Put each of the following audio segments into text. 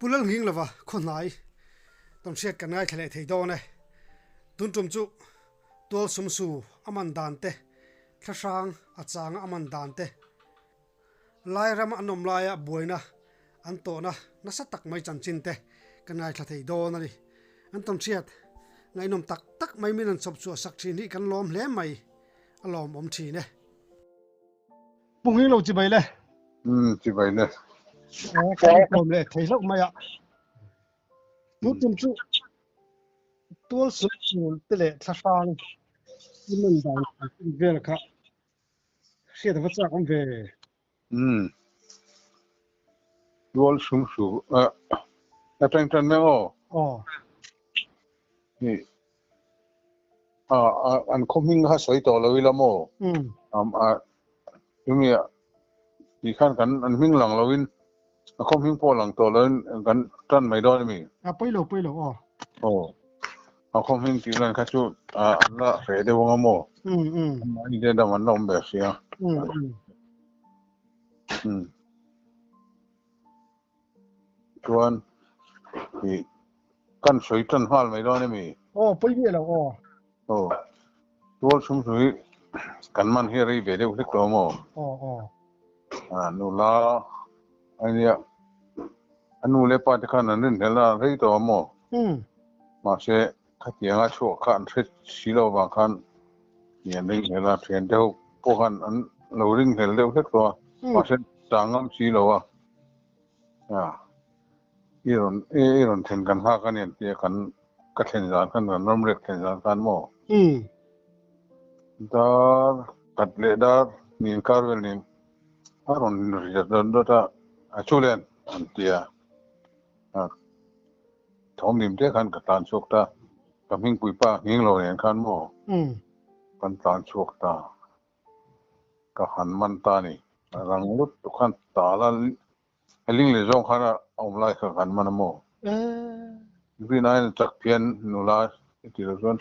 pulal nging lova khonai ton shet kan ngai thale thei do ne tun tum chu tol sum su aman dan te thasang achang aman dan te lai ram anom laia boina an to na nasa tak mai chan chin te kan ngai thla thei do na ri an ton shet ngai nom tak tak mai min an chop chu sak thi ni kan lom hle mai alom om thi ne punghi lo chi bai le chỉ vậy nè. kan lom le thei lo mai a tu tum chu tol sum su te le thasang aman dan vel kha shet va cha om ve Dual sum su atang tan me o oh ni an coming ha soi to lo ila mo yumi di khan kan an ming lang lo in a coming po lang to lo kan tan mai do mi poi lo a coming ti lan kha chu la fe de wong mo ni de da man nom be sia tuan thì căn suy chân hoa mấy đó này mi poi ve lo tuan sum suy căn man here đi về đâu thích đó mà nu la anh ya anh nu le pa thì khăn anh nên là thấy đó mà sẽ khách tiếng á chỗ khăn thích xí lâu bằng khăn hiện đây là chuyện đâu po khăn anh lâu rinh thì đâu thích đó mà sẽ tăng ngắm xí lâu iron ten kan ha kan yen te kan ka thlen zan kan ram rek thlen zan kan mo dar kat le dar nin karvel nin aron ri da ta achulen an tia thom nim te kan ka tan chok ta ka ming pui pa nging lo nen kan mo kan tan chok ta ka han man ta ni rang lut kan ta la ling le zong khana om lai ka kan man mo vi nai chak pian nu la ti lo zon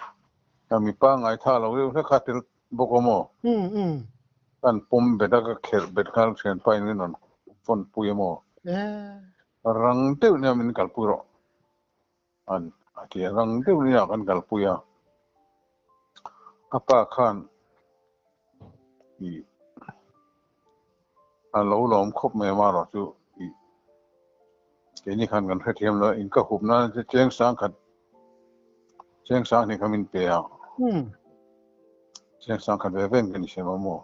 ta mi pa ngai tha lo le kha tel bo ko mo kan pom be da ka kher bet khal chen pai ni non fon pu mo rang te ne min kal pu ro an ati rang te ni kan kal pu ya apa khan i an lo lom khop me ma ro chu cái này khăn gần hết thêm rồi, in các hộp nó chén sáng thì không in bể à, chén sáng khăn về bên cái này xem mà mua,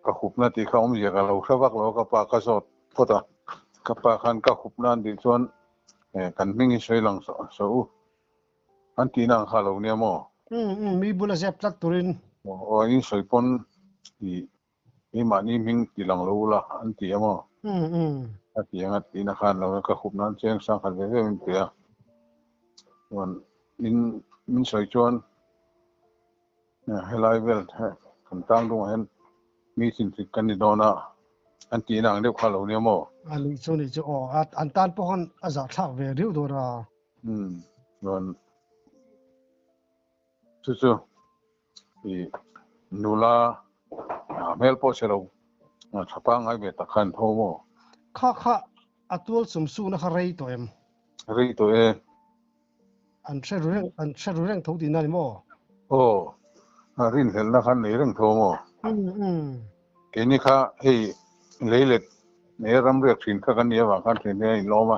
các hộp nó thì không gì cả lâu sau bác lâu các bà các sọt, có ta, các bà khăn các hộp nó thì chọn, cần mình xoay lòng sầu, anh tí năng khá lâu nè mua, mi bula dẹp tắt turin, in xoay pon thì mà mình tí lòng lâu là anh tí mua. Thì anh tí na khan lo ka khup nan cheng sang khan ve min pia wan min soi chuan helai vel kan tang dong hen mi sin ti kan ni dona an ti nang deuh kha lo ne mo ani chu an tan po han aza thak ve riu do ra wan chu thì nula mel po chelo thapa ngai ve ta khan tho mo kha atul sum su na kharei to em rei to an threru reng tho di na ni mo rin hel na khan nei reng tho mo cái này kha hey lấy lệ này ram riek thìn kha kan ya wa khan thìn ne lo ma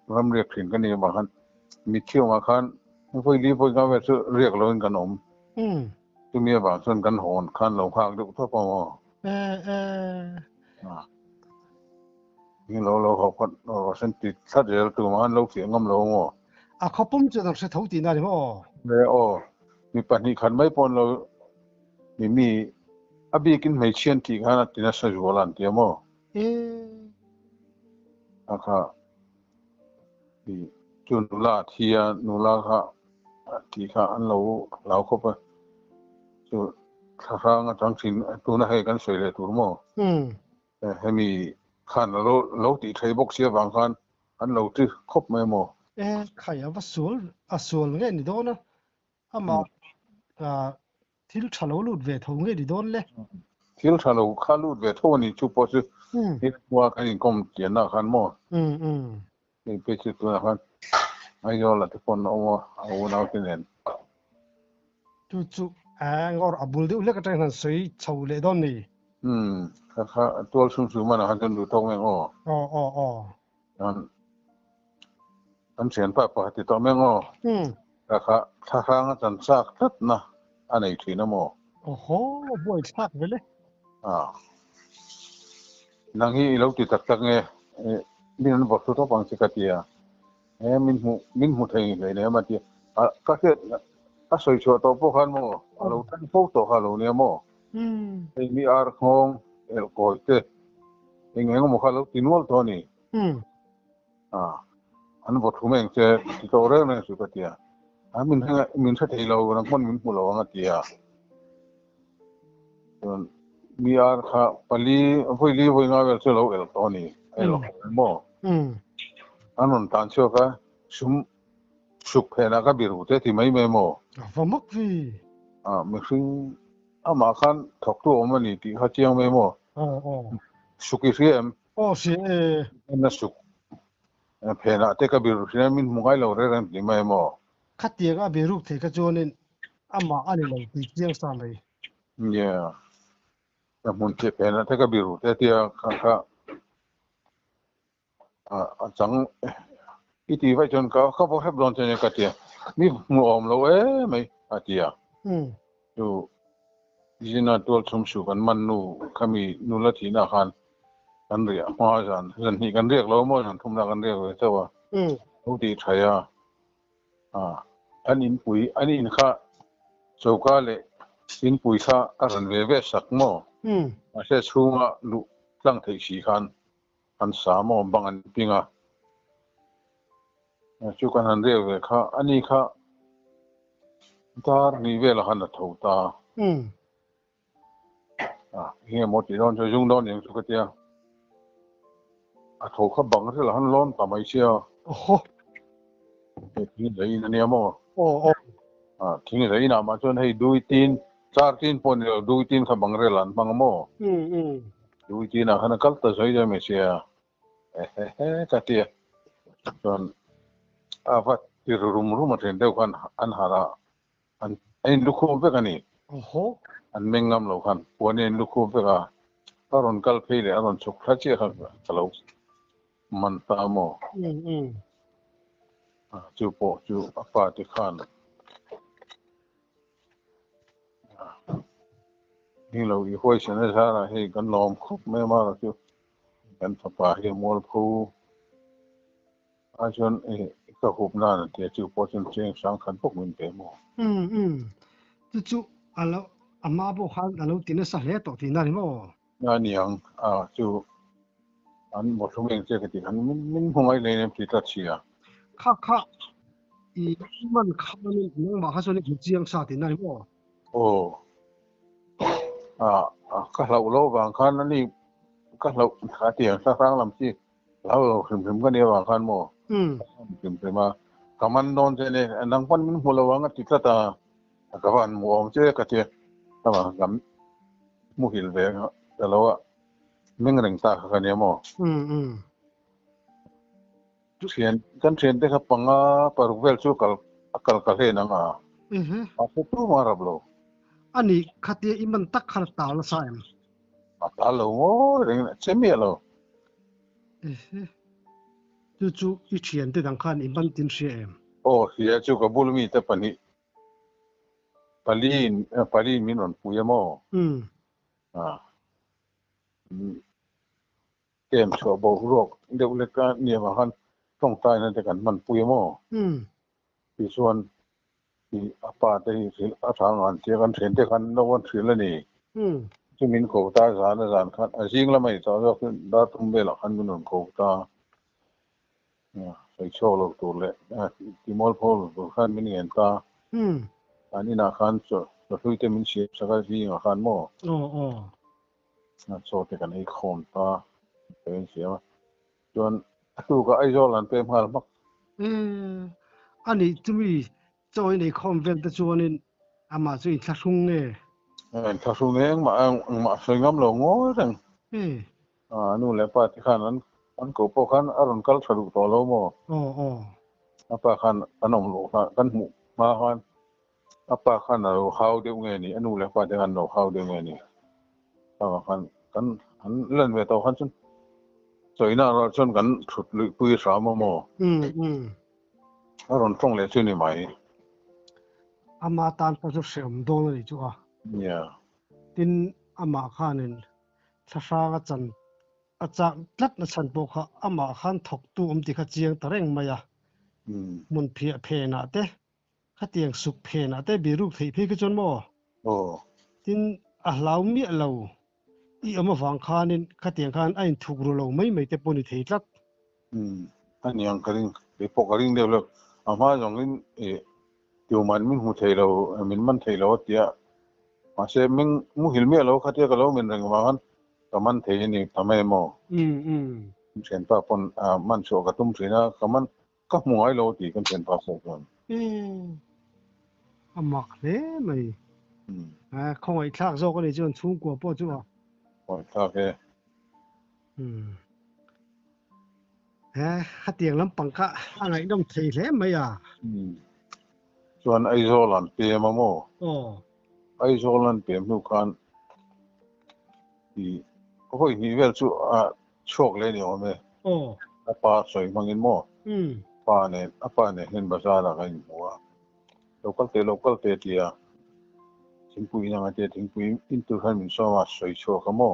ram riek thìn kan ya wa khan mi chiu ma khan phoi li phoi ga ve su riek lo kan om tu mi wa son kan hon khan lo khang du tho pa mo ni lo ho khat lo sen ti thad rel tu ma lo fi ngam lo mo khopum chu dang se tho di na ni mo le mi pa ni khan mai pon lo mi abi kin mai chian ti khan ti na sa ju lan ti mo akha thì chu nula thia nula kha ti kha an lo lao kho pa chu kha nga chang chin tu na he kan soi le tur mo he mi khan lo ti thai bok sia wang khan an lo ti khop me mo khaya va sul nge ni do na ama thil thalo lut ve tho nge di don le thil thalo kha lut ve tho ni chu po chu hi wa kan in kom tian na khan mo นี่เป็นจุดตัวนะครับไอ้ยอละทุกคนเอาเอาที่เน้นจู่ๆงออับบุลดิอุเล็กใจนั้นสวยชาวเลดอนนี่ค่ะตัวสูงๆมันนะครับจนดูท้องแมงอ๋ออันเสียนป้าปกติท้องแมงค่ะถ้าข้างอาจารย์ซากทัดนะอันไหนทีนะโมโอ้โหบ่อยชักเลยนังฮีเราติดตักไงนี่นั่นบอกทุกปังสิกติยามินหูไทยเลยเนี่ยมาที่ก็คือสวยชัวร์ตัวพวกเขาโมเราตั้งพวกตัวเขาเนี่ยโมไอ้มีอาร์คงโกยเตไอ้เงี้ยก็มุขเราตินวลตัวนี้อันบอกทุ่มเองเจติดตัวเรื่องนั้นสุดที่มินสัตย์เรานักมันมินหูเราอันที่มีอาร์ค่ะพอลีไว้งานเวลาเราตัวนี้ไอ้เราโมอันนั้นตานเชื่อก็สุขเพนักบิรุเตที่ไม่โมฟมักฟีไม่ซึ่งมาคันถกตัวมันนี่ที่เขาเจียงไม่โมสุขีเสียมเสียนั่นสุขเพนักเตกบิรุที่นั่นมินมุ่งให้เราเรื่องที่ไม่โมขัดเตียงบิรุเทกจวนมาอันนี้เราตีเจียงสามเลยเนี่ยแต่มุนเทเพนักเตกบิรุเตที่ค่ะจังอีทีไว้จนเขาบอกให้บอลเจเนี่ยกัดเตียมีมัวอมเราไม่อาเตียอยู่จีน่าตัวชมสุกันมันนูขามีนูละทีน่าคันกันเรียกมาจันจันนี่กันเรียกเราโม่จันทุ่มนากันเรียกเลยเจ้าว่าอุติชัยอันนี้ปุ๋ยอันนี้ข้าโจก้าเลยอินปุ๋ยข้าอันเวสักโม่อาเสชูงะลุตั้งที่สีคันอันสามโม่บางอันปิงชูกันอันเรียกเลยข้าอันนี้ข้าตานี่เวลาหันทุ่งตาเฮียหมดที่โดนจะยุ่งโดนอย่างสุกเตียถูกขับบังที่หลังร้อนทำไมเชียวโอ้โหทิ้งเลยนั่นเนี่ยมั้งโอ้ทิ้งเลยนะมาจนให้ดูตีน4 ตีนปนเดียวดูตีนขับบังเรลันบังมั้งดูตีนขันกัลต์ใช้ได้ไม่เชียกัดเตียจนฟัดที่รุมมาเห็นเดียวกันอันหาระอันลูกคู่เพื่อกันนี่โอ้โหอันเมงงามเราคันวันนี้ลูกคู่เพื่อตอนกัลเพลย์ตอนชุกทัชเชียครับตลอดมันตามโมจูโปจูปาติขันนี่เราอีกคนเสนอสาระให้กันล้อมครบไม่มาแล้วจูกันปะให้มอลพูอาจารย์ก็หุบนั่นที่จูโปจนเชียงสังขันพวกมันเต็มโมจู่แล้วอามาบุหันแล้วที่นั่นสาเหตุตัวที่นั่นมั้งนั่นยังจูอันหมดทุกอย่างเจ้ากิจอันมันคงไอ้เลยเนี่ยพิจารณาค่ะอีมันข้ามันนั่งมาข้าส่วนนี้เจียงสาที่นั่นมั้งโอ้ก็เราบางครั้งนั่นนี่ก็เราขาเตียงสักครั้งลำที่เราถึงก็เนี่ยบางครั้งโม่ถึงมากับมันนอนเจเนี่ยนั่งพันมันหัวเราะงั้นติดตากับมันมัวเจ้าก็เจ้าแต่ว่ากับมุหิลเวงแต่เราไม่เงินตากันเนี่ยโม่เชียนกันเชียนเด็กปังปารุเวลชูกัลเฮนังaku tuh marah bro อันนี้ขัดเตียงมันตักขัดตาละสายตาลูโม่เรื่องเชื่อมีอะไรจู่อีเชียนที่ดังขันมันตินเสียโอ้เสียจู่กับบุลมีแต่ปนิปลีนมีนนปุยโม่เกมชัวบกโรคเด็กเล็กเนี่ยมาคันต้องตายนั่นแต่กันมันปุยโม่ปีส่วนที่อาปาได้สิอาทางงานเที่ยกันเห็นเที่ยกันนวันศิลนี่ที่มินโคตาสารคันจริงแล้วไม่ต่อก็คือดาตุ้มเบลคันมินนโคตาใส่โชว์ลูกตัวเล็กที่มอลพอลตัวคันมินเห็นตาอันนี้นาคันจะคุยแต่มินเสียสักทีนาคันโม่โชว์แต่กันไอ้โคนตาเป็นเสียจนตัวก็ไอ้โจลันเป็นมาแล้วมั้งอันนี้จะมีจอยในคอมเวนต์จวนนี่อามาจุยทักซุงทักซุงเนี่ยมาสวยงามหลงโง่จังนู่นแหละปาฏิหาริย์นั้น อันกูพวกขันอารมณ์กัลสรุปตัวเราโม่อ๋ออ๋ออาปาขันอันนมลูกกันหมูมาขันอาปาขันเราเข้าเดียวไงนี่อันนู้นเลยว่าเดี๋ยวกันเราเข้าเดียวไงนี่อาปาขันกันอันเล่นเวทเอาขันจนสวยน่าเราจนกันสุดลึกปุยสามโม่อารมณ์ตรงเลยชื่อนี่ไหมอามาตานประจุเสียมโดนเลยจ้ะเนี่ยทินอามาข้านินถ้าสร้างจันอาจารย์ลัดนัชันบอกว่าอามาขันถกตูมติขจียงตะเร่งมาอ่ะมุนเพียเพน่ะเต้ขัดเตียงสุกเพน่ะเต้บีรูปที่พี่ก็จนบ่โอ้ทินอาเหลามีเหลาอีอามาฟังข้านินขัดเตียงข้านไอ้ถูกรูเหลาไม่เตปนิที่ลัดอันนี้ยังกระดิ่งเดี๋ยวพกกระดิ่งเดียวเลยอามาอย่างนี้เดี๋ยวมันมินหูเทเรามินมันเทเราเดียมาเสมิงมุหิลเมียเราขัดเดียกับเรามินเรื่องมากันกับมันเทนี่ทำไมโม่เสียนป้าปนมันโชกับตุ้มสีนะกับมันก็หมวยเราตีกันเสียนป้าโซ่กันอามาเลยไม่คงไอ้ทักโซก็เลยจนทุ่งกว่าป่ะจ้ะโอ้ยท่าแค่ขัดเตียงลำปังกะอะไรน้ำเทเลยไหมอ่ะส่วนไอโซลันเปียมาโม่ไอโซลันเปียมทุกคนที่โอ้ยนี่เวลชูโชคเลยเนี่ยว่าไหมป้าสวยมังอินโม่ป้าเนี่ยเห็นภาษาอะไรกันหัวlocalเตียทิ้งปุยนั่งเตียทิ้งปุยอินทุขันมินสมาสวยโชคโม่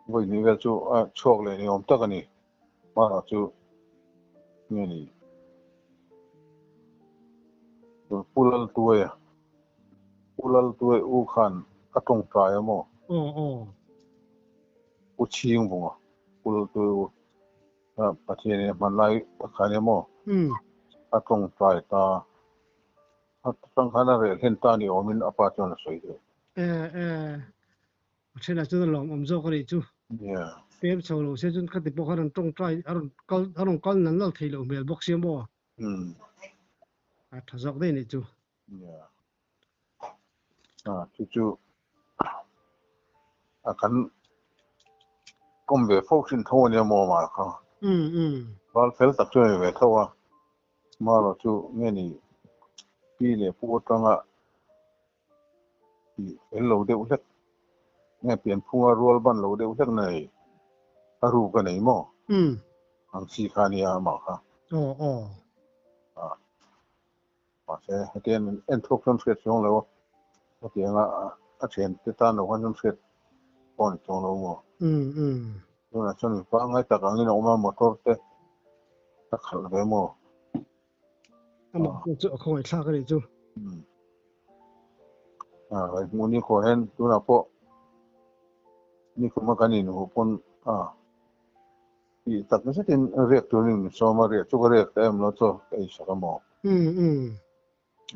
โอ้ยนี่เวลชูโชคเลยเนี่ยผมตักนี่มาชูเนี่ยนี่pullal tuai u khan atong trai mo u chiung bunga pullal tuai u pathian manlai pakhane mo atong trai ta atang khana re hen ta ni omin apa chon soi de chela chu long omzo ko ri chu yeah pem cholo se chun khati po khan tong trai aron kal nan lo thilo mel box ye mo thazok de ni chu yeah chu akan kombe foksin tho ne mo ma kha wal fel tak chu ve thawa ma lo chu nge ni pi le pu tanga ti el lo de ulek nge pian phunga rol ban lo de ulek nei aru ka nei mo ang si khania ma kha ma se heten en thok son set jong lo ti nga a chen te ta no han set pon jong lo mo na chon pa ngai ta ka ngi no ma motor te ta khal ve mo ama chu khoi thla ka ri chu rồi muốn đi khỏi hen tu nào po ni cũng mà cái này nó pon thì tất nhiên sẽ tin riêng tu nên so mà riêng chú cái riêng em nó cho cái sao mà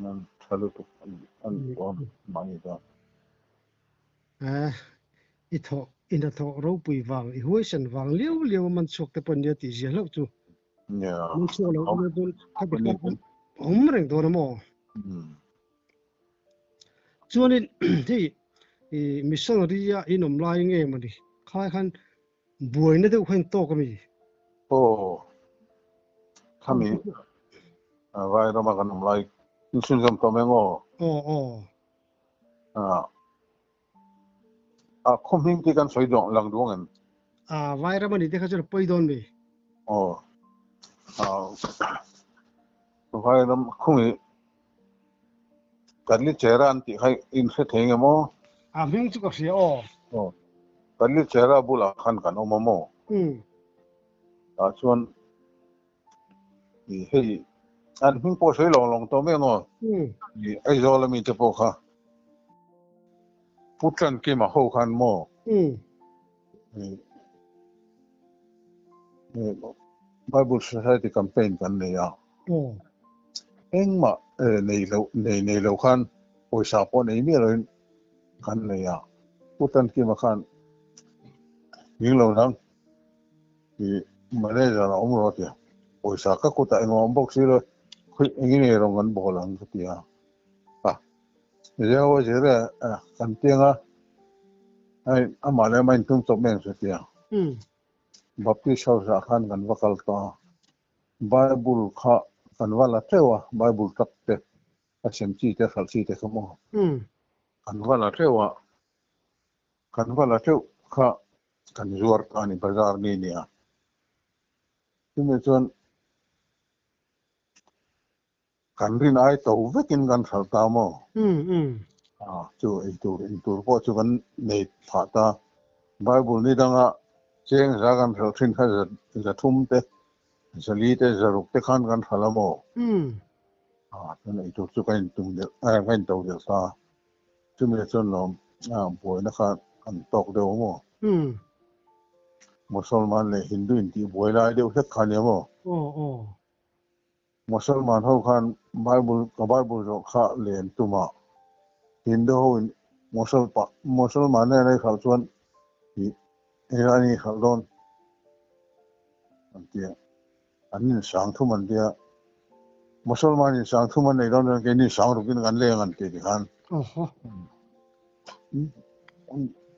anh thalo tu anh có 많이 더 ito ina to ro pui wang I huai san wang liu man chok te pon dia ti zia lo chu yeah mun chu lo ne don ka bi om reng do mo chuanin thi missionary inom lai nge mani khai khan buai na de khen to ka mi kami vai ra mà kan lai insun jam to mengo không hình thì kan soi dong lang duang en vai ra mani de kha chu poi don mi vai ra không hi kan li chera an ti khai in se theng mo ming chu ka sia kan li chera bula khan kan o mo chuan thì hey anh hưng po soi long to me ngo thì ai zo la mi te po kha putran ke ma ho khan mo Bible Society campaign kan ne ya eng ma nei lo khan poisa po nei mi lo khan ne ya putran ke ma khan ning lo nang thì mà đây là ông rồi kìa ôi sao các cô tại ngõ bốc xí rồi khi cái này rồi ngắn bỏ lằng cái gì giờ ôi giờ là cần tiền ai mà lại mình tung chụp mình rồi kìa บัพติศาสนากันวัคลตาไบเบิลข้ากันว่าละเทวะไบเบิลตักเตะอาเซมจีเตะขัลซีเตะขโมกันว่าละเทวะกันว่าละเทวข้ากันจวดอันนี้บาซาร์นี่เนี่ยที่มีส่วนกันรินไอตัวเวกินกันสัลตามอจู่ไอตัวพอจู่กันในผาตาไบเบิลนี่ดังอ่ะเจ้งจากกันสัลทินข้าจะทุ่มเตะจะลีเตะจะรุกเตะขันกันสัลามอนั่นไอตัวจู่กันตุ้งเดียวกันตัวเดียวซาที่มีส่วนล้อมป่วยนะครับกันตกเดียวมั้งมุสลิมเลยฮินดูอินที่ป่วยได้เดียวเฮ็ดขันยังมั้งมุสลิมเขาขันไบเบิลกับไบเบิลจะข้าเรียนตัวมาฮินดูมุสลิมเนี่ยในขันส่วนที่อิหร่านีขันโดนอันเดียอันนี้สังทุมันเดียมุสลิมนี่สังทุมันในโดนกันนี่สังรุกินกันเลี้ยงกันที่ขัน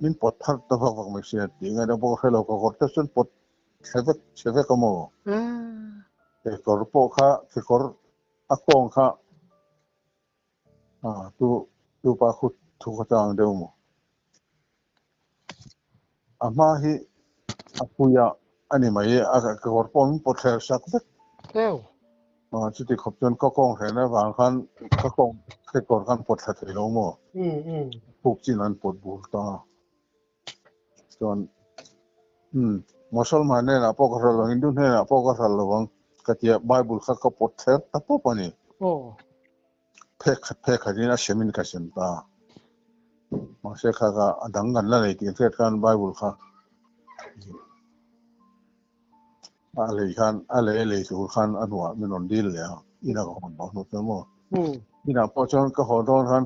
มินปอดทัดตัวฟักไม่เสียดีไงเราบอกให้เราก็กดแต่ส่วนปอดเชฟก็มั่วแต่กดปอกข้าที่กดอักปองข้าตัวปาคุดทุกทางเดียวมั่วอามาฮีอาคุยอันนี้ไม่อากกดปองปอดเสียสักเด็กจุดที่ขบจนก็กองเห็นนะบางครั้งก็กองแค่กดกันปอดเสียลงมั่วพวกจีนันปอดบูตาจนมุสลิมเนี่ยนะพวกเราฮินดูเนี่ยนะพวกเราวังก็ที่ไบเบิลข้าก็ปลดเสร็จแต่พวกนี้เพคดีนะเชมินกันเช่นตามาเสกข้าก็ดังกันแล้วในที่เทศกันไบเบิลข้าอะไรสุขันอันว่ามันนนดีเลยอ่ะอีน่าก็คนบอกนู่นนั่นมั่วอีน่าพอจนก็ขอโทษท่าน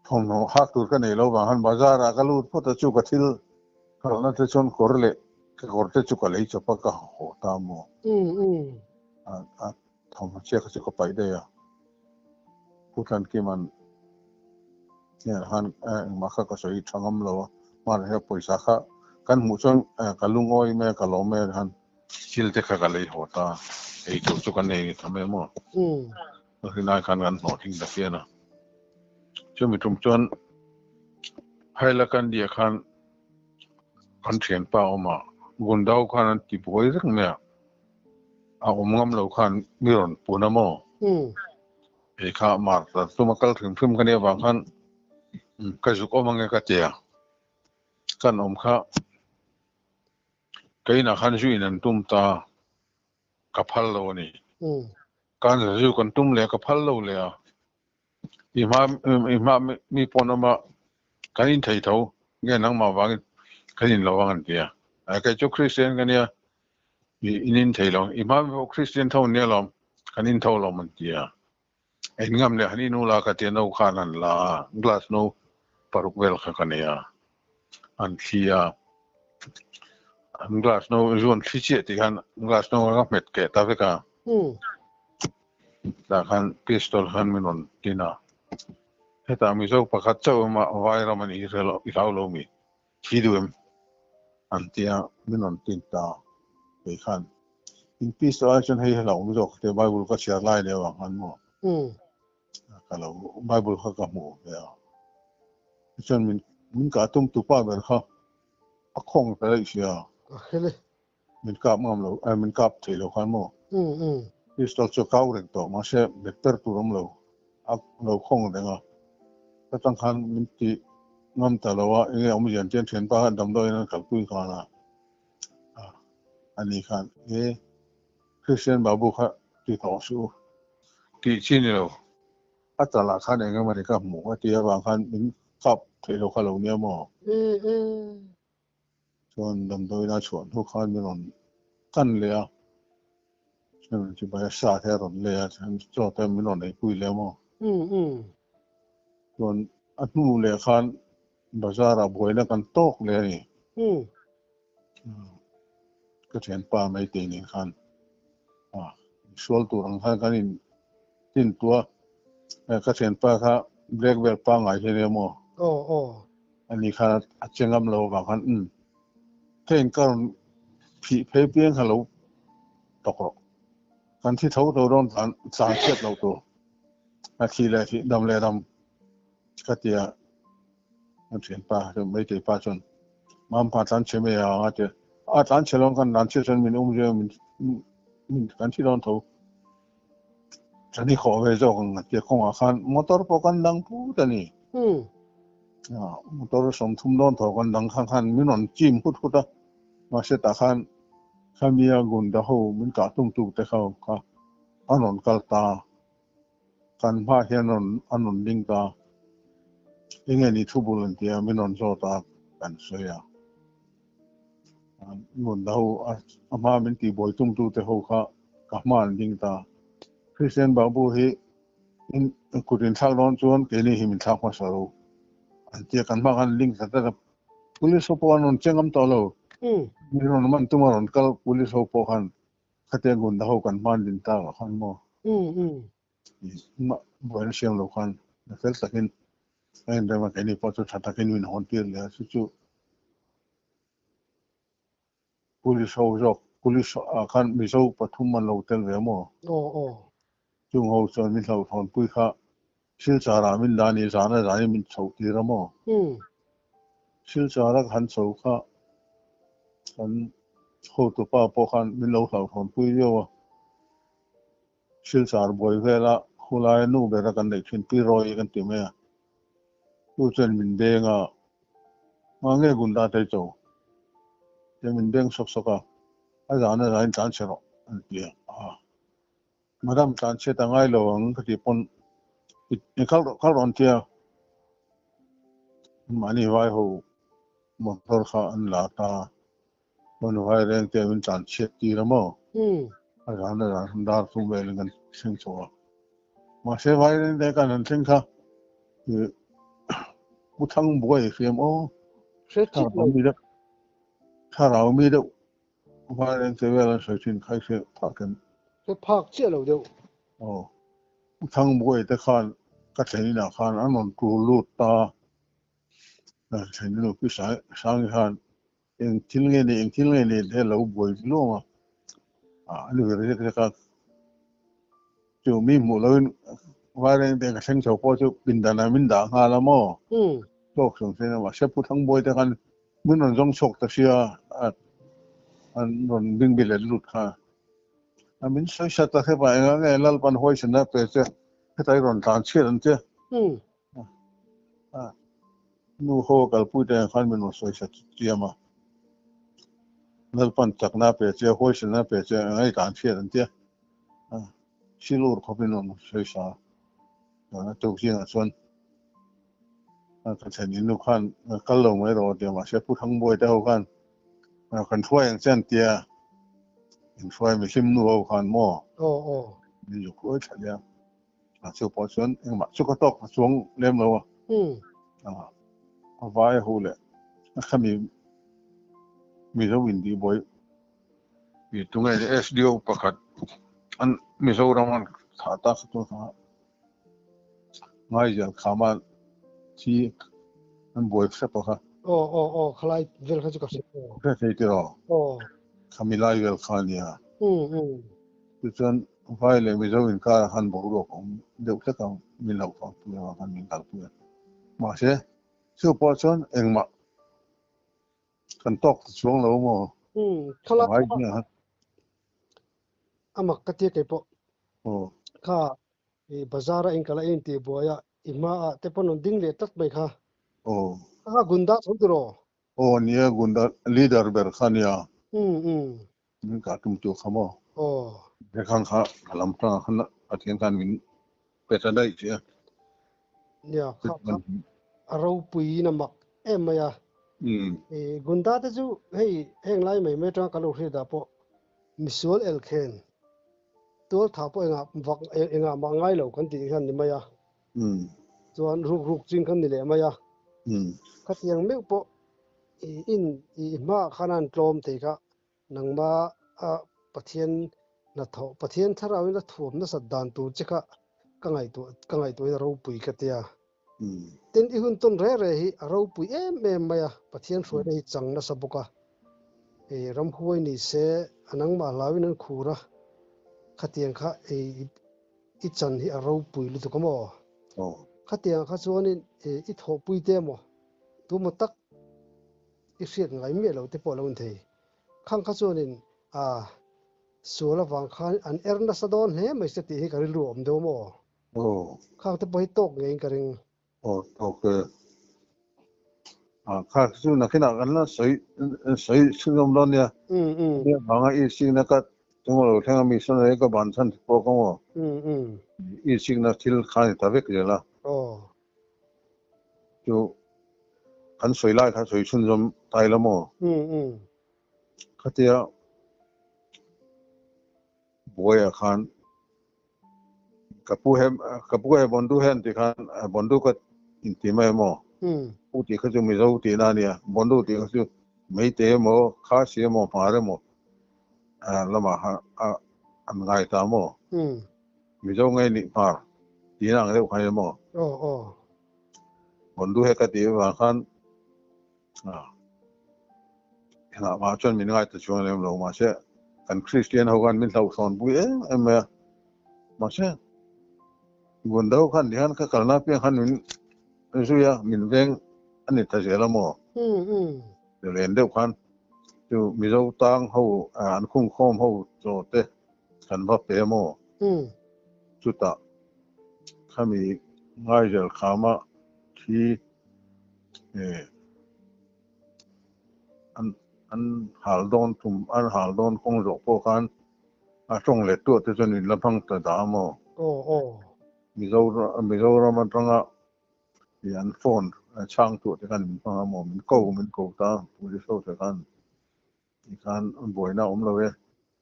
ทงหักตัวกันในโลกบางท่านบาซาร์ก็รู้พุทธจุกทิลเขานั่นจะชนกอร์เล่ก็กอร์เตจุกเลยจะพักก็หัวตามมั่วทงเชื่อเขาจะก็ไปได้อ่ะพูดกันกี่มันเนี่ยท่านมาข้าก็สวยทั้งอำเรามาเรียบปุยสักกันหมู่ชนกันลุงอ้อยแม่กันล้อแม่ท่านชิลเตข้าก็เลยหัวตาไอ้จุกกันเองทำไมมั่วก็คือนายกันหนอทิ้งตะเกียนะช่วยมีทุ่มจนให้ละกันเดียกันกันเขียนเปล่ามากุนดาวขันที่ป่วยรึเนี่ยเอางำเราขันมีรอนปูนามอไอ้ข้ามาแต่ตัวมันก็ถึงพึ่งกันเนี่ยบางขันก็จุกอมังเงก็เจียกันข้าก็ยินขันช่วยนั่นตุ้มตากับพัลโลนี่การจะช่วยกันตุ้มเลยกับพัลโลเลยอ่ะอีมามีปนมากันอินไทยเท่าเงี้ยนั่งมาวางกันอินระวังกันเดียไอ้แกจุคริสเตียนกันเนี่ยอินไทยเราอีมาพวกคริสเตียนเท่านี้เรากันอินเท่าเรามันเดียไอ้งามเนี่ยฮันนี่นูลากระเทียนเอาขานันลากลาสโนปารุกเวลกันเนี่ยอันที่อันกลาสโนจวนที่เจ็ดที่กันกลาสโนก็เม็ดเกตตาเวก้าแต่กันพิสตอลกันมินนตินาเฮต้ามิโซปะคัตเจ้ามาไวรามันอิราโลมีฮิดูเอ็มอันที่มินนตินตาไปกันอินพิสตอลฉันให้เรามิโซเทไบเบิลก็เชียร์ไล่เดียวกันมั่วกันเราไบเบิลเขาก็มั่วเนี่ยฉันมินกาตุ้มตุป้าแบบเขาอักคงไปเลยเชียมินกาบมั่งเรามินกาบเทโลกันมั่วพิสตอลจะเข้าเรื่องต่อมาเช่เบ็ดเตอร์ตัวเราเราคงเรื่องก็ต้องการมินที่งำแต่ละว่าเออเอามาอย่างเช่นเช่นป้าดำดอยนั่นกับคุยกันนะอันนี้kanคริสเตียนบาบุค่ะที่ต่อสู้ที่ชินเราอัตราค่าเองก็ไม่ได้กับหมู่ว่าที่บางคันมินขับเทโลคาโลเนียมอชวนดำดอยน่าชวนทุกคนมินนกันเลยอ่ะฉันจะไปสาธิตรอนเลยอ่ะฉันจอดแต่มินนไอ้คุยแล้วมั้งส่วนอันนู้นเลยคันบาซาร์บวยแล้วกันโต๊ะเลยนี่ก็เห็นป้าไม่ตีนี่คันส่วนตัวของคันนี่ทิ้งตัวก็เห็นป้าค่ะเบรกเบลป้าไงเช่นเดียวมั้งอันนี้คันอาจจะงำเราบางคันเห็นก็ phi phê pieng hello tokro kan thi thâu đâu don san chết lâu tu a khi lại thì đâm lại đâm cái tia anh chuyện pa rồi mấy cái pa chun mam pa tan che me à tan che long kan dan che chun min je min kan thi don thâu chani kho ve zo kan ke khong a khan motor po kan dang pu tani motor som thum don tho kan dang khan min on chim phut phut a ma se ta khan khamia gun da ho min ka tung tu te khaw ka anon kal ta kan pha hian anon ding ta inge ni thu bul tia min on zo ta kan soya gun da ho ama min ti boy tung tu te ho kha ka man ding ta Christian babu hi in kurin thak don chuan ke ni hi min thak ma saro an tia kan ma kan link sa ta police po anon chengam to lo min on man tu maron kal police po khan khate gun da ho kan man din ta khan mo ma boy siang lo khan na fel sakin ai da ma ke ni po chu thata ke ni hon tir le chu police ho zo police khan mi zo pathum man lo tel ve mo chung ho chon min lo thon pui kha sil chara min dani zana dani min chho ti ra mo sil chara khan chho kha kan ho tu pa po khan min lo thon pui yo sil char boy vela khulai nu be ra kan dei thin pi roi kan ti me tu chen min de nga ma nge gun da te chho te min deng sok soka a zana dani tan chero an ti madam tan che ta ngai lo ang ka ti pon kal ron tia mani vai ho motor kha an la ta mon vai reng te min tan che ti ra mo a ran da dar tu be lengan sing cho ma se vai reng de kan an sing kha bu thang boy fiam o tha ra mi da vai reng te ve la sai chin khai se pa kan cái park chia lâu đâu bu thang boy te khan ka chen na khan an non tu lu ta chen lu pi sang khan en thil nge ni de lo boy lo ma lu re ka chu mi mu lo vai reng te ka sing cho po chu bin da na min da ha la mo chok song se na ma se pu thang boy te khan min non jong chok ta sia an non bing bi le lut kha a min sai sa ta he ba nge lal pan hoi sin na pe che he tai ron tan che ran che nu ho kal pu te khan min no sai sa chi ma lal pan tak na pe che hoi sin na pe che ngai tan che ran che silur ko bin no sai sa na tu jing a chuan ka chen ni nu khan kal lo mai ro te ma se pu thang boy te ho khan kan thuai ang chen tia in thuai mi sim nu ho khan mo ni ju ko cha ya chu po chuan eng ma chu ka tok chuang lem lo vai ho le khami mi zo win di boy bi tungai SDO pakhat an mi zo raman tha ta tu tha ngai ja khama chi an boy se pa kha khalai vel kha chu ka se se ti ro khami lai vel khan ya tu chuan vai le mi zo in ka han bo ro kom deuh ta kam mi lo fa tu ya kan min kal tu ma se chu po chuan eng ma kan tok chuang lo mo khala vai ni ha amak ka te ke po kha e bazara in kala in ti boya ima te pon ding le tak bai kha kha gunda thod ro nia gunda leader ber khan ya min ka tum tu khamo de khan kha alam ta khan athian kan min pe ta dai che ya kha aro pui na mak em ya e gunda te chu hei heng lai mai me tang kalu hri da po misual el khen tol tha po enga ma ngai lo kan ti khan ni maya chuan ruk ching khan ni le maya khatiang me po in ma khanan tlom te kha nangma a pathian na tho pathian tharawi na thuam na sadan tu chika kangai tu ro pui ka tia tin i hun ton re hi ro pui em maya pathian hruai na hi chang na sabuka รำห้วยนี่เสอันนั้นมาลาวินันคูระขัดเตียงข้าอีจันที่เราปุยลุตุกมอขัดเตียงข้าส่วนนี้อีทอปุยเตมอตัวมันตักอีเสียงไงเมียเราที่ปอเราเทีข้างข้าส่วนนี้ส่วนละวังข้าอันนัสดอนเฮ้ไม่สติให้การรวมเดียวมอข้างที่ไปตกไงกันโอเคข้าส่วนนักขณะกันละใส่สิ่งลมร้อนเนี่ยเนี่ยบางอีสิ่งนักก็ตรงเราแทงมีส่วนอะไรก็บันทันพวกเขาอีสิ่งนักที่ข้านี่ตาเวกเจละ就看水来看水村中待了么？看这我也看，可不还本土很的看，本土个地咩么？有地可就没有地那里啊，本土地可就没地么，卡些么，爬的么？那么安挨他么？没有挨你爬，地那个看么？本土那个地方看。มาจนมีง่ายแต่ช่วงนี้เรามาเช่กันคริสเตียนเขากันมีเท่าสอนบุ้ยมาเช่บนดาวขันที่ขันก็กลนาเพียงขันมินสุยามินเวงอันนี้ทัศน์ละมั้งเดี๋ยวเรียนเดียวขันจู่มีเจ้าตังเขาอันคุ้มครองเขาโจเตขันพับเปมั้งจุดตาข้ามีง่ายจะข้ามาที่อันหาลดอนทุ่มอันหาลดอนคงจบพวกกันช่องเล็ดตัวที่จะนิลพังแต่ดามมีเจ้าเรามันตั้งอันโฟนช่างตัวที่กันมีฟังมันโก้ตาผู้ที่โซ่ที่กันอีกการบ่อยน่าเลย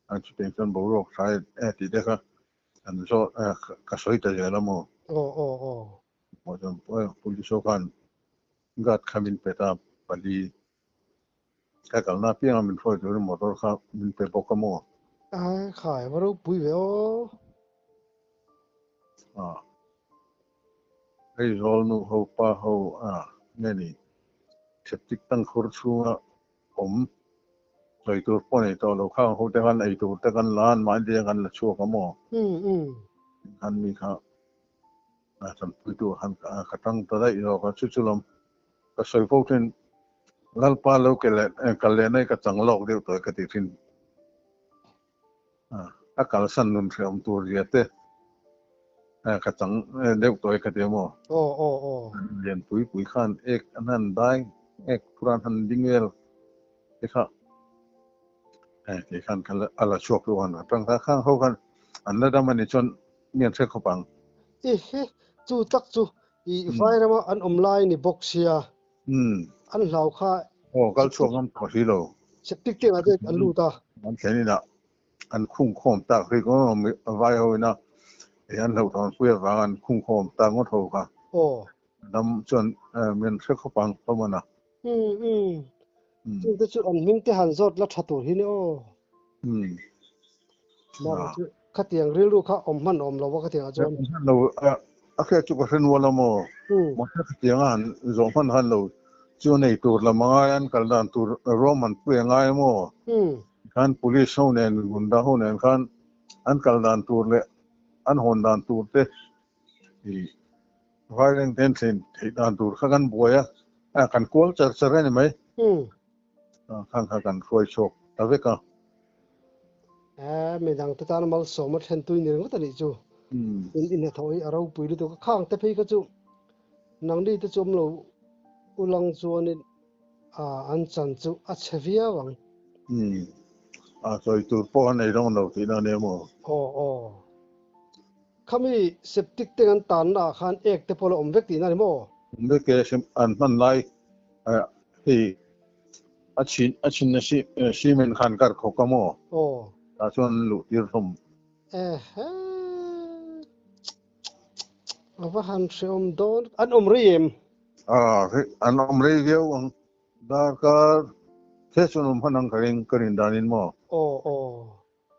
อันชุดเป็นคนบุรุษใช้ที่เด็กอันโซ่กระสุยแต่เจอแล้วมั้งพอจนผู้ที่โซ่กันกัดขมิ้นไปตามปลีแค่กันหน้าเพียงมันช่วยดูมอเตอร์ครับมันเป็นปกติมั้งขายว่าเราปุยเวอไอ้โซลนูเขาป้าเขานี่เสพติดตั้งคุรชูไอ้ตัวป้อนไอ้ตัวเราข้างเขาแต่กันไอ้ตัวแต่กันล้านมาเดียกันละชั่วกันมั้งอันมีค่ะสัมผัสตัวหันกระตั้งตัวได้เราก็ชุลมก็ใส่พวกที่ลัลปาโลกกันเลยในกระจังโลกเดียวตัวกติทินกัลสันนุนเสียมตัวเรียเตกระจังเดียวตัวกติมอเรียนปุยขันอันนั้นได้ทุรันหันดิงเอลค่ะขันกันอะไรชั่วตัวนั้นตั้งแต่ข้างเขากันอันนั้นดามันจนเมียนเช็คเขาปังจู่ตักจู่ไฟนะมาอันไลน์นี่บ็อกเซียอันเหล่าข้าก็ช่วงนั้นพอสิโลเสพติดเกี่ยวกับอันลูตามันแค่นี้นะอันคุ้มครองตาคือก็ไม่ไว้เอานะอันเราตอนคุยว่าอันคุ้มครองตางดเท่ากันนำจนเมียนเช็คเขาปังประมาณน่ะจู่แต่จุดอันมิ่งที่หันสดแล้วชัดตัวที่นี่มาขัดเตียงเรื่องลูกข้ามันเราว่าขัดเตียงอาจารย์เราแค่จุกเส้นวัวละโมมันขัดเตียงอัน2,000หันเราจู่ในตัวละมังอันกันดันตัวโรมันเปลี่ยนง่ายโมขัน police เขาเนี่ยกุนดาเขาเนี่ยขันอันกันดันตัวเลยอันหอนดันตัวเตะviolent tension ที่ดันตัวข้ากันบ่อยกันกวลจะเรื่องไหมข้างกันช่วยโชคแต่เวก็ไม่ดังแต่ตอนมาสมัครเห็นตัวนี้ก็ตัดดิจูอินเนี่ยถอยเราปุยตัวข้างแต่พี่ก็จูนังดีแต่จมเราอุลังจวนนี่อันจันจูอัจฉริยะวังso itu pohon ay dong daw tina niya mo kami septic dengan tanah kan te polo ombek tina ni mo ombek kaya an man lai hi achin na si men kan kar ko ka mo ta chon lu tir thom apa han se don an riem an riem ang dakar Sesuatu orang kering danin mo.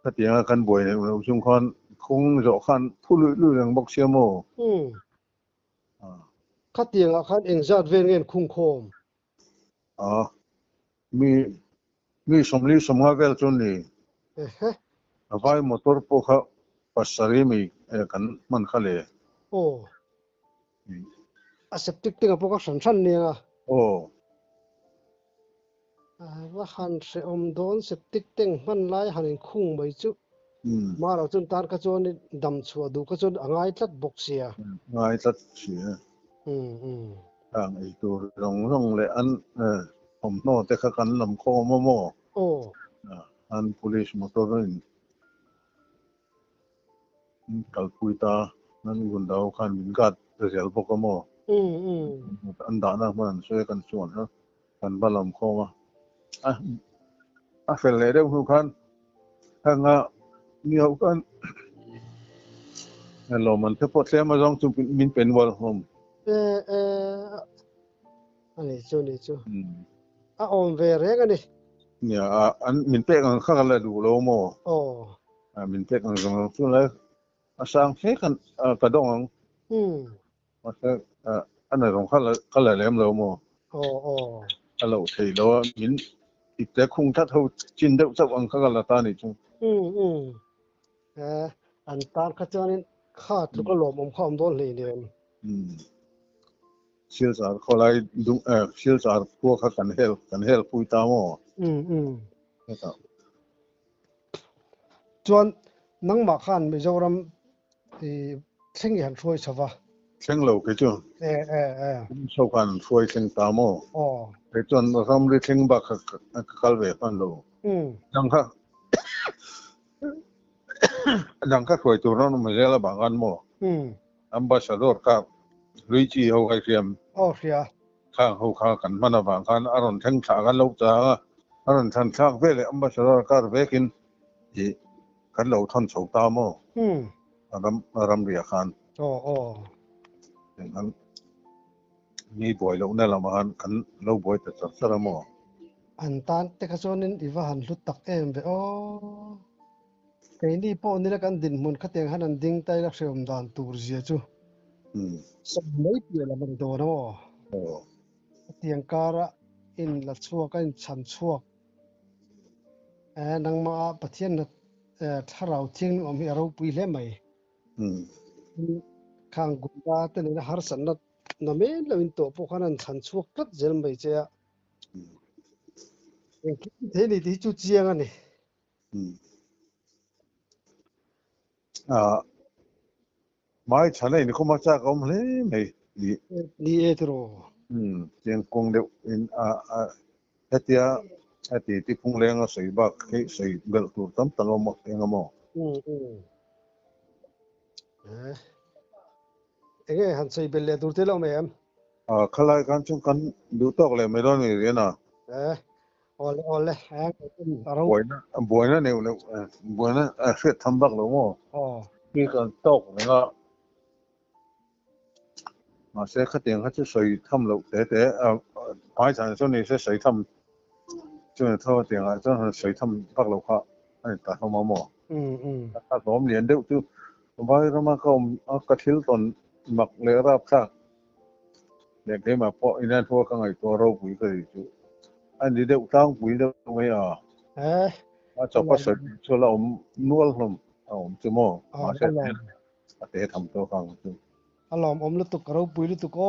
Ketika kan boy ni, ujung kan kung jokan puluh yang boxia mo. Ketika kan engzat vengen kung kom. มีสมงาเวลจนนี่เฮ้ไฟมอเตอร์พวกเขาปัสสาวะมีกันมันเขาเลยโอ้อาเซปติกติงพวกสันเนี่ยโอ้ว่าหันเสอมโดนเซปติกติงมันไล่หันคุ้งไปจุมาเราจนตานกระโจนดำชัวดูกระโจนอ่างไอ้ทัดบกเสียง่ายตัดเสียอืมอืมทางไอ้ตัวรองเลยอันผมโน้ตแต่กันลำคอโม่โอ้อัน police motor นี่กัลปุยตานั่นกุนดาวขันบินกัดเสียลพกโม่อืมอืมอันด่านะมันช่วยกันส่วนนะกันบาลำคอมาเฟลเลยเด้อทุกท่านถ้างะเงียวกันเรามันถ้าพอเสียมาลองจุมินเป็นวอลโฮมเออันนี้จูอมเวรกันนี่เนี่ยอันมินเป็กกันข้างกันเลยดูโลโมโอ้มินเป็กกันตรงนั้นส่วนเลยสังเกตกันกระดองมาเสอันไหนตรงข้างเลยเลี้ยมโลโมโอ้เราเที่ยวมินอีกแต่คงถ้าเขาจินเดาสักวันข้างกันละตานี่จุอันตานขจรนี่ขาดทุกหลอมข้อมโดนเลยเนี่ยเชื่อสารเขาไล่ดุเชื่อสารพวกเขากันเฮลปุยตามนะครับจวนนังมาขันไม่เจ้ารำเชิงยันช่วยชาวะเชิงเราคือจุชาวกันช่วยเชิงตามอ๋อแต่จนรำลึกเชิงบักกัลเวปันเราดังข้าช่วยตัวนั้นมันจะละบางอันมั่วอัมบาสดอร์ครับลุยจีเขาใครเทียมโอ้เสียข้างเขาข้ากันมันบางคันอารมณ์ทั้งฉากันลูกจ้าอารมณ์ทันฉากเวลอัมบาสดอร์ก็เวกินอีกันเราทนสูงตามรำเรียกันอย่างนั้นมีบ่อยเราเนี่ยเรามากันเราบ่อยแต่สักสระมออันตานแต่ก็ส่วนนี้อีว่าหันลุดตักไปโอ้ไอ้นี่พอนี่ละกันดินมันขัดยังหันดิ่งไตรักเสียมดานตูร์เสียจูสมัยเปลี่ยนละมันโดนเตียงการะอินละชัวกันชันชัวนังมาปะเทียนถ้าเราทิ้งอมเราปุยเล่ไหมข้างกุฎาแต่เนี่ยหาสันนัดนั่นเองเราอินตัวพวกนั้นชันชัวกัดเจริญไปเจ้าเทนี่ที่จุดเจียงอันนี้ไม่ฉันเองเขามาจากเขาเลยไม่นี่เอตโรเจียงกงเดียวเฮียที่พุ่งเลี้ยงใส่บักใส่เบลตัวตั้งหมดเองมั้งเอ้ยหันใส่เบลเลยตัวเท่าไหร่เอ็มขลายกันจนกันดูตอกเลยไม่ได้นี่เรียนะโอเล่บ่อยนะเนี่ยบ่อยนะเสียทำบักเลยมั้งพี่กันตอกเนี่ยก็มาเสียขัดเองเขาจะใส่ทำแล้วแต่ภายในส่วนนี้ใส่ทำจนเท่าเตียงอ่ะจนใส่ทำบักแล้วค่ะไอ้ตาเขามาหมอถ้าผมเรียนเดี๋ยวจู่ไปเรามาเขากระทิลตนหมักเลยรับซากเด็กที่มาเพาะอินนั่นพวกข้างไอ้ตัวเราปุ๋ยก็จู่อันนี้เดี๋ยวตั้งปุ๋ยเดี๋ยวไม่มาจับก็ใส่ช่วยเรานวดลมจู่หม้อมาเสร็จเตะทำตัวข้างจู่อารมณ์ลุตุกเราปุยลุตุกโอ